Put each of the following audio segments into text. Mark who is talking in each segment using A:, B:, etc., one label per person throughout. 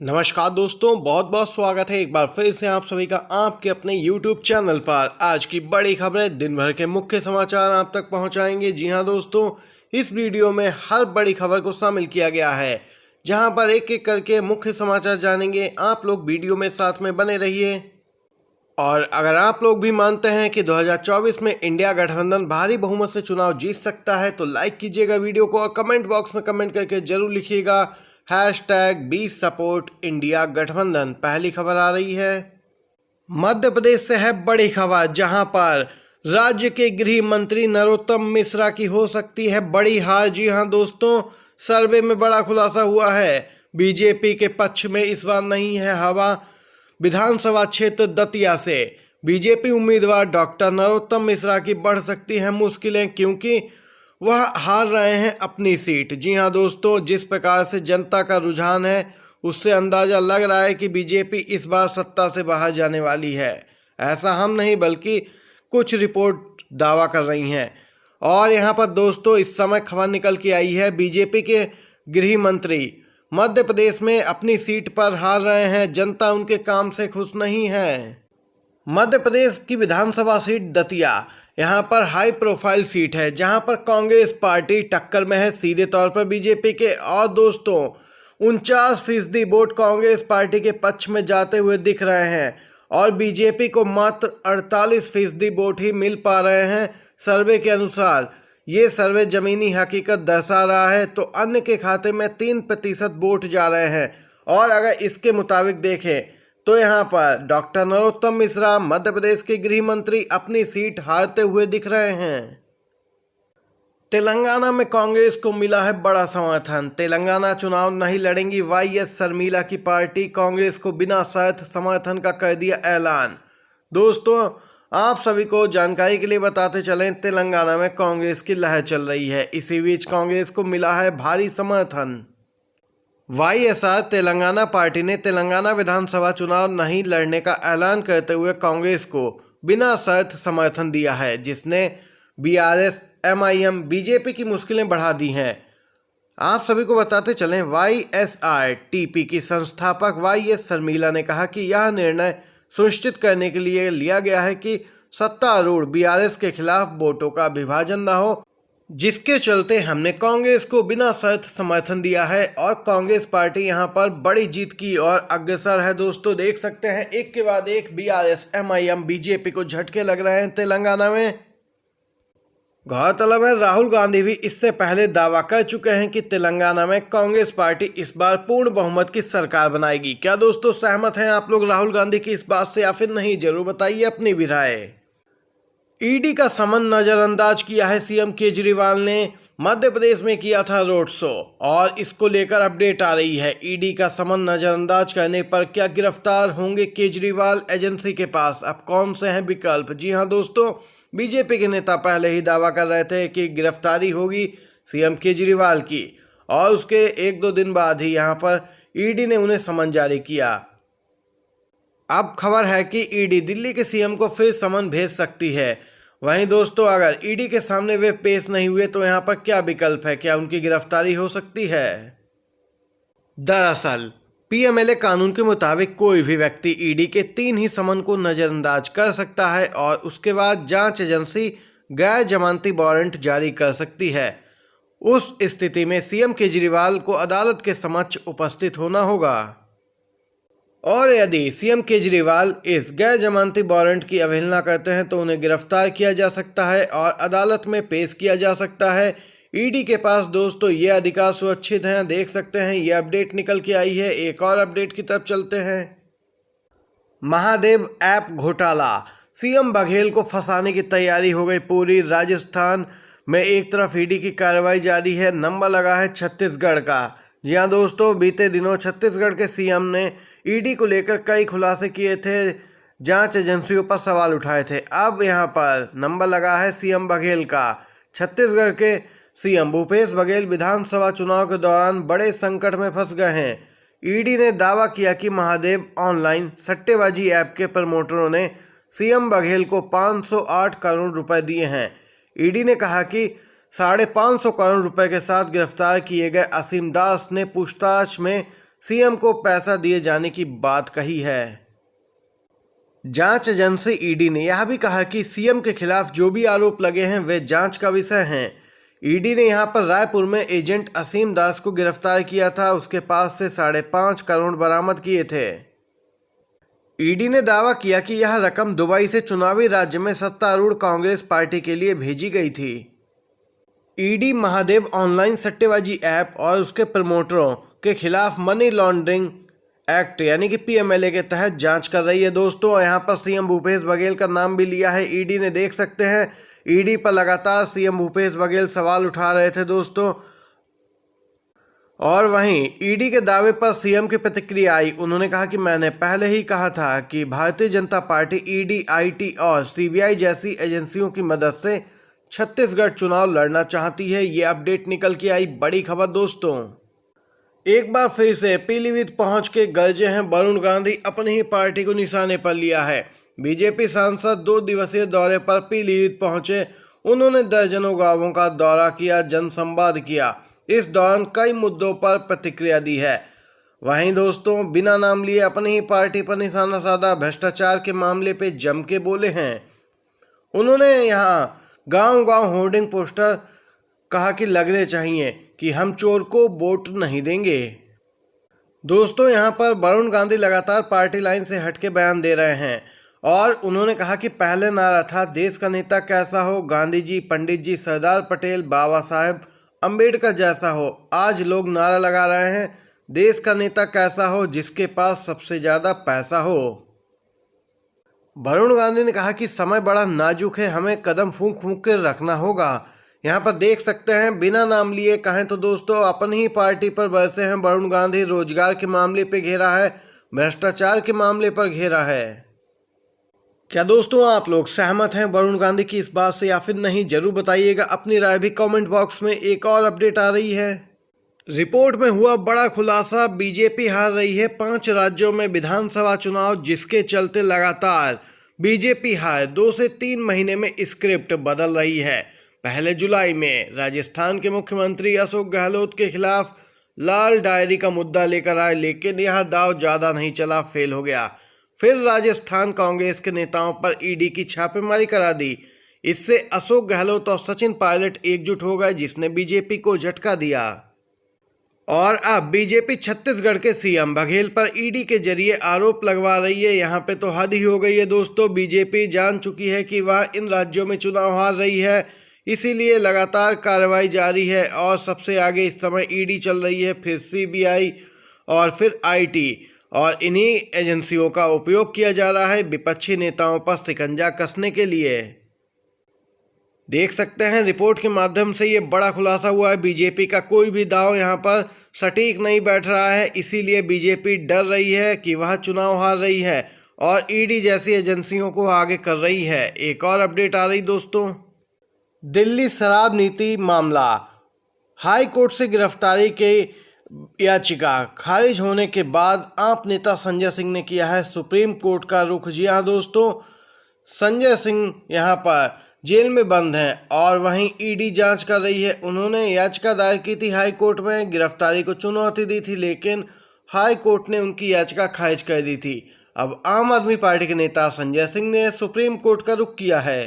A: नमस्कार दोस्तों, बहुत बहुत स्वागत है एक बार फिर से आप सभी का आपके अपने YouTube चैनल पर। आज की बड़ी खबरें, दिन भर के मुख्य समाचार आप तक पहुंचाएंगे। जी हां दोस्तों, इस वीडियो में हर बड़ी खबर को शामिल किया गया है, जहां पर एक एक करके मुख्य समाचार जानेंगे। आप लोग वीडियो में साथ में बने रहिए। और अगर आप लोग भी मानते हैं कि 2024 में इंडिया गठबंधन भारी बहुमत से चुनाव जीत सकता है, तो लाइक कीजिएगा वीडियो को और कमेंट बॉक्स में कमेंट करके जरूर लिखिएगा #बी सपोर्ट इंडिया गठबंधन। पहली खबर आ रही है मध्य प्रदेश से है बड़ी खबर, जहां पर राज्य के गृह मंत्री नरोत्तम मिश्रा की हो सकती है बड़ी हार। जी हां दोस्तों, सर्वे में बड़ा खुलासा हुआ है। बीजेपी के पक्ष में इस बार नहीं है हवा। विधानसभा क्षेत्र दतिया से बीजेपी उम्मीदवार डॉक्टर नरोत्तम मिश्रा की बढ़ सकती हैं मुश्किलें, क्योंकि वह हार रहे हैं अपनी सीट। जी हां दोस्तों, जिस प्रकार से जनता का रुझान है, उससे अंदाजा लग रहा है कि बीजेपी इस बार सत्ता से बाहर जाने वाली है। ऐसा हम नहीं बल्कि कुछ रिपोर्ट दावा कर रही हैं। और यहां पर दोस्तों इस समय खबर निकल के आई है, बीजेपी के गृह मंत्री मध्य प्रदेश में अपनी सीट पर हार रहे हैं। जनता उनके काम से खुश नहीं है। मध्य प्रदेश की विधानसभा सीट दतिया, यहाँ पर हाई प्रोफाइल सीट है, जहाँ पर कांग्रेस पार्टी टक्कर में है सीधे तौर पर बीजेपी के। और दोस्तों 49% वोट कांग्रेस पार्टी के पक्ष में जाते हुए दिख रहे हैं और बीजेपी को मात्र 48% वोट ही मिल पा रहे हैं सर्वे के अनुसार। ये सर्वे जमीनी हकीकत दर्शा रहा है, तो अन्य के खाते में 3% वोट जा रहे हैं। और अगर इसके मुताबिक देखें तो यहाँ पर डॉक्टर नरोत्तम मिश्रा मध्य प्रदेश के गृह मंत्री अपनी सीट हारते हुए दिख रहे हैं। तेलंगाना में कांग्रेस को मिला है बड़ा समर्थन। तेलंगाना चुनाव नहीं लड़ेंगी वाईएस शर्मिला की पार्टी, कांग्रेस को बिना शर्त समर्थन का कर दिया ऐलान। दोस्तों आप सभी को जानकारी के लिए बताते चलें, तेलंगाना में कांग्रेस की लहर चल रही है। इसी बीच कांग्रेस को मिला है भारी समर्थन। वाईएसआर तेलंगाना पार्टी ने तेलंगाना विधानसभा चुनाव नहीं लड़ने का ऐलान करते हुए कांग्रेस को बिना शर्त समर्थन दिया है, जिसने बीआरएस, एमआईएम, बीजेपी की मुश्किलें बढ़ा दी हैं। आप सभी को बताते चलें, वाईएसआर-टीपी की संस्थापक वाईएस शर्मिला ने कहा कि यह निर्णय सुनिश्चित करने के लिए लिया गया है कि सत्तारूढ़ बीआरएस के खिलाफ वोटों का विभाजन न हो, जिसके चलते हमने कांग्रेस को बिना शर्त समर्थन दिया है। और कांग्रेस पार्टी यहां पर बड़ी जीत की और अग्रसर है। दोस्तों देख सकते हैं एक के बाद एक बीआरएस, एमआईएम, बीजेपी को झटके लग रहे हैं तेलंगाना में। गौरतलब है, राहुल गांधी भी इससे पहले दावा कर चुके हैं कि तेलंगाना में कांग्रेस पार्टी इस बार पूर्ण बहुमत की सरकार बनाएगी। क्या दोस्तों सहमत हैं आप लोग राहुल गांधी की इस बात से या फिर नहीं? जरूर बताइए अपनी भी राय। ईडी का समन नजरअंदाज किया है सीएम केजरीवाल ने। मध्य प्रदेश में किया था रोड शो और इसको लेकर अपडेट आ रही है। ईडी का समन नजरअंदाज करने पर क्या गिरफ्तार होंगे केजरीवाल? एजेंसी के पास अब कौन से हैं विकल्प? जी हां दोस्तों, बीजेपी के नेता पहले ही दावा कर रहे थे कि गिरफ्तारी होगी सीएम केजरीवाल की, और उसके 1-2 दिन बाद ही यहां पर ईडी ने उन्हें समन जारी किया। अब खबर है कि ईडी दिल्ली के सीएम को फिर समन भेज सकती है। वहीं दोस्तों अगर ईडी के सामने वे पेश नहीं हुए तो यहां पर क्या विकल्प है? क्या उनकी गिरफ्तारी हो सकती है? दरअसल पीएमएलए कानून के मुताबिक कोई भी व्यक्ति ईडी के 3 ही समन को नजरअंदाज कर सकता है और उसके बाद जांच एजेंसी गैर जमानती वारंट जारी कर सकती है। उस स्थिति में सीएम केजरीवाल को अदालत के समक्ष उपस्थित होना होगा और यदि सीएम केजरीवाल इस गैर जमानती वारंट की अवहेलना करते हैं तो उन्हें गिरफ्तार किया जा सकता है और अदालत में पेश किया जा सकता है। ईडी के पास दोस्तों ये अधिकार सुरक्षित हैं। देख सकते हैं ये अपडेट निकल के आई है। एक और अपडेट की तरफ चलते हैं। महादेव ऐप घोटाला, सीएम बघेल को फंसाने की तैयारी हो गई पूरी। राजस्थान में एक तरफ ईडी की कार्रवाई जारी है, नंबर लगा है छत्तीसगढ़ का। जी हाँ दोस्तों, बीते दिनों छत्तीसगढ़ के सीएम ने ईडी को लेकर कई खुलासे किए थे, जांच एजेंसियों पर सवाल उठाए थे। अब यहां पर नंबर लगा है सीएम बघेल का। छत्तीसगढ़ के सीएम भूपेश बघेल विधानसभा चुनाव के दौरान बड़े संकट में फंस गए हैं। ईडी ने दावा किया कि महादेव ऑनलाइन सट्टेबाजी ऐप के प्रमोटरों ने सीएम बघेल को 508 करोड़ रुपए दिए हैं। ईडी ने कहा कि 550 करोड़ रुपए के साथ गिरफ्तार किए गए असीम दास ने पूछताछ में सीएम को पैसा दिए जाने की बात कही है। जांच एजेंसी ईडी ने यह भी कहा कि सीएम के खिलाफ जो भी आरोप लगे हैं वे जांच का विषय हैं। ईडी ने यहां पर रायपुर में एजेंट असीम दास को गिरफ्तार किया था। उसके पास से 5.5 करोड़ बरामद किए थे। ईडी ने दावा किया कि यह रकम दुबई से चुनावी राज्य में सत्तारूढ़ कांग्रेस पार्टी के लिए भेजी गई थी। ईडी महादेव ऑनलाइन सट्टेबाजी ऐप और उसके प्रमोटरों के खिलाफ मनी लॉन्ड्रिंग एक्ट यानी कि पीएमएलए के तहत जांच कर रही है दोस्तों। यहाँ पर सीएम भूपेश बघेल का नाम भी लिया है ईडी ने। देख सकते हैं ईडी पर लगातार सीएम भूपेश बघेल सवाल उठा रहे थे दोस्तों। और वहीं ईडी के दावे पर सीएम की प्रतिक्रिया आई। उन्होंने कहा कि मैंने पहले ही कहा था कि Bharatiya Janata party ED, IT और सीबीआई जैसी एजेंसियों की मदद से छत्तीसगढ़ चुनाव लड़ना चाहती है। ये अपडेट निकल के आई बड़ी खबर दोस्तों। एक बार फिर से पीलीभीत पहुंच के गरजे हैं वरुण गांधी। अपनी ही पार्टी को निशाने पर लिया है। बीजेपी सांसद 2 दिवसीय दौरे पर पीलीभीत पहुंचे। उन्होंने दर्जनों गांवों का दौरा किया, जनसंवाद किया। इस दौरान कई मुद्दों पर प्रतिक्रिया दी है। वहीं दोस्तों बिना नाम लिए अपनी ही पार्टी पर निशाना साधा, भ्रष्टाचार के मामले पे जम के बोले हैं। उन्होंने यहां गांव-गांव होर्डिंग पोस्टर कहा कि लगने चाहिए कि हम चोर को वोट नहीं देंगे। दोस्तों यहां पर वरुण गांधी लगातार पार्टी लाइन से हटके बयान दे रहे हैं और उन्होंने कहा कि पहले नारा था देश का नेता कैसा हो, गांधी जी, पंडित जी, सरदार पटेल, बाबा साहेब अंबेडकर जैसा हो। आज लोग नारा लगा रहे हैं देश का नेता कैसा हो, जिसके पास सबसे ज्यादा पैसा हो। वरुण गांधी ने कहा कि समय बड़ा नाजुक है, हमें कदम फूंक फूंक कर रखना होगा। यहाँ पर देख सकते हैं बिना नाम लिए कहें तो दोस्तों अपनी ही पार्टी पर बरसे हैं वरुण गांधी। रोजगार के मामले पे घेरा है, भ्रष्टाचार के मामले पर घेरा है। क्या दोस्तों आप लोग सहमत हैं वरुण गांधी की इस बात से या फिर नहीं, जरूर बताइएगा अपनी राय भी कमेंट बॉक्स में। एक और अपडेट आ रही है। रिपोर्ट में हुआ बड़ा खुलासा, बीजेपी हार रही है 5 राज्यों में विधानसभा चुनाव, जिसके चलते लगातार बीजेपी हार 2 से 3 महीने में स्क्रिप्ट बदल रही है। पहले जुलाई में राजस्थान के मुख्यमंत्री अशोक गहलोत के खिलाफ लाल डायरी का मुद्दा लेकर आए, लेकिन यह दाव ज्यादा नहीं चला, फेल हो गया। फिर राजस्थान कांग्रेस के नेताओं पर ईडी की छापेमारी करा दी। इससे अशोक गहलोत और सचिन पायलट एकजुट हो गए, जिसने बीजेपी को झटका दिया। और अब बीजेपी छत्तीसगढ़ के सीएम बघेल पर ईडी के जरिए आरोप लगवा रही है। यहाँ पे तो हद ही हो गई है दोस्तों। बीजेपी जान चुकी है कि वह इन राज्यों में चुनाव हार रही है, इसीलिए लगातार कार्रवाई जारी है। और सबसे आगे इस समय ईडी चल रही है, फिर सीबीआई और फिर आईटी, और इन्हीं एजेंसियों का उपयोग किया जा रहा है विपक्षी नेताओं पर शिकंजा कसने के लिए। देख सकते हैं रिपोर्ट के माध्यम से ये बड़ा खुलासा हुआ है। बीजेपी का कोई भी दांव यहाँ पर सटीक नहीं बैठ रहा है, इसीलिए बीजेपी डर रही है कि वह चुनाव हार रही है और ईडी जैसी एजेंसियों को आगे कर रही है। एक और अपडेट आ रही दोस्तों, दिल्ली शराब नीति मामला, हाई कोर्ट से गिरफ्तारी के याचिका खारिज होने के बाद आप नेता संजय सिंह ने किया है सुप्रीम कोर्ट का रुख। जी हाँ दोस्तों, संजय सिंह यहाँ पर जेल में बंद हैं और वहीं ईडी जांच कर रही है। उन्होंने याचिका दायर की थी हाई कोर्ट में, गिरफ्तारी को चुनौती दी थी, लेकिन हाई कोर्ट ने उनकी याचिका खारिज कर दी थी। अब आम आदमी पार्टी के नेता संजय सिंह ने सुप्रीम कोर्ट का रुख किया है।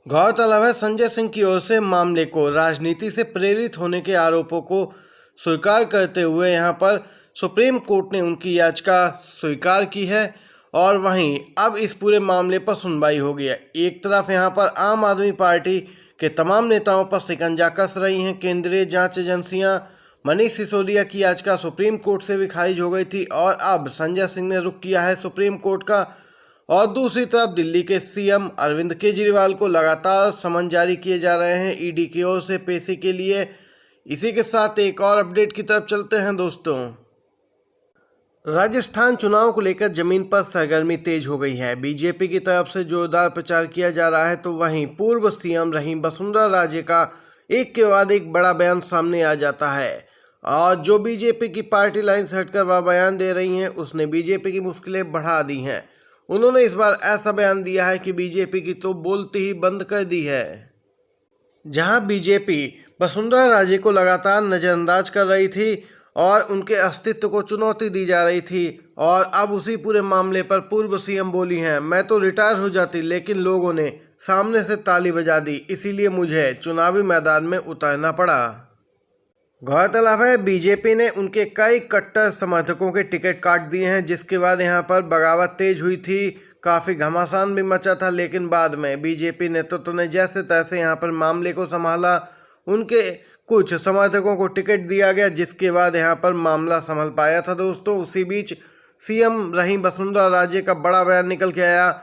A: गौरतलब है संजय सिंह की ओर से मामले को राजनीति से प्रेरित होने के आरोपों को स्वीकार करते हुए यहाँ पर सुप्रीम कोर्ट ने उनकी याचिका स्वीकार की है और वहीं अब इस पूरे मामले पर सुनवाई होगी। एक तरफ यहाँ पर आम आदमी पार्टी के तमाम नेताओं पर शिकंजा कस रही हैं केंद्रीय जांच एजेंसियां। मनीष सिसोदिया की याचिका सुप्रीम कोर्ट से भी खारिज हो गई थी और अब संजय सिंह ने रुख किया है सुप्रीम कोर्ट का। और दूसरी तरफ दिल्ली के सीएम अरविंद केजरीवाल को लगातार समन जारी किए जा रहे हैं ईडी की ओर से पेशी के लिए। इसी के साथ एक और अपडेट की तरफ चलते हैं दोस्तों। राजस्थान चुनाव को लेकर जमीन पर सरगर्मी तेज हो गई है। बीजेपी की तरफ से जोरदार प्रचार किया जा रहा है, तो वहीं पूर्व सीएम रही वसुंधरा राजे का एक के बाद एक बड़ा बयान सामने आ जाता है। और जो बीजेपी की पार्टी लाइन से हटकर वह बयान दे रही हैं, उसने बीजेपी की मुश्किलें बढ़ा दी हैं। उन्होंने इस बार ऐसा बयान दिया है कि बीजेपी की तो बोलती ही बंद कर दी है। जहां बीजेपी वसुंधरा राजे को लगातार नजरअंदाज कर रही थी और उनके अस्तित्व को चुनौती दी जा रही थी। और अब उसी पूरे मामले पर पूर्व सीएम बोली हैं, मैं तो रिटायर हो जाती लेकिन लोगों ने सामने से ताली बजा दी, इसीलिए मुझे चुनावी मैदान में उतरना पड़ा। गौरतलब है बीजेपी ने उनके कई कट्टर समर्थकों के टिकट काट दिए हैं, जिसके बाद यहां पर बगावत तेज हुई थी, काफ़ी घमासान भी मचा था। लेकिन बाद में बीजेपी नेतृत्व ने जैसे तैसे यहां पर मामले को संभाला, उनके कुछ समर्थकों को टिकट दिया गया, जिसके बाद यहां पर मामला संभल पाया था दोस्तों। उसी बीच सीएम रही वसुंधरा राजे का बड़ा बयान निकल के आया।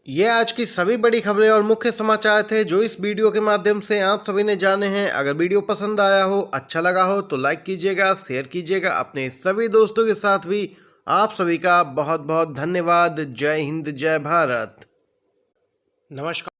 A: ये आज की सभी बड़ी खबरें और मुख्य समाचार थे जो इस वीडियो के माध्यम से आप सभी ने जाने हैं। अगर वीडियो पसंद आया हो, अच्छा लगा हो तो लाइक कीजिएगा, शेयर कीजिएगा अपने सभी दोस्तों के साथ भी। आप सभी का बहुत बहुत धन्यवाद। जय हिंद, जय भारत। नमस्कार।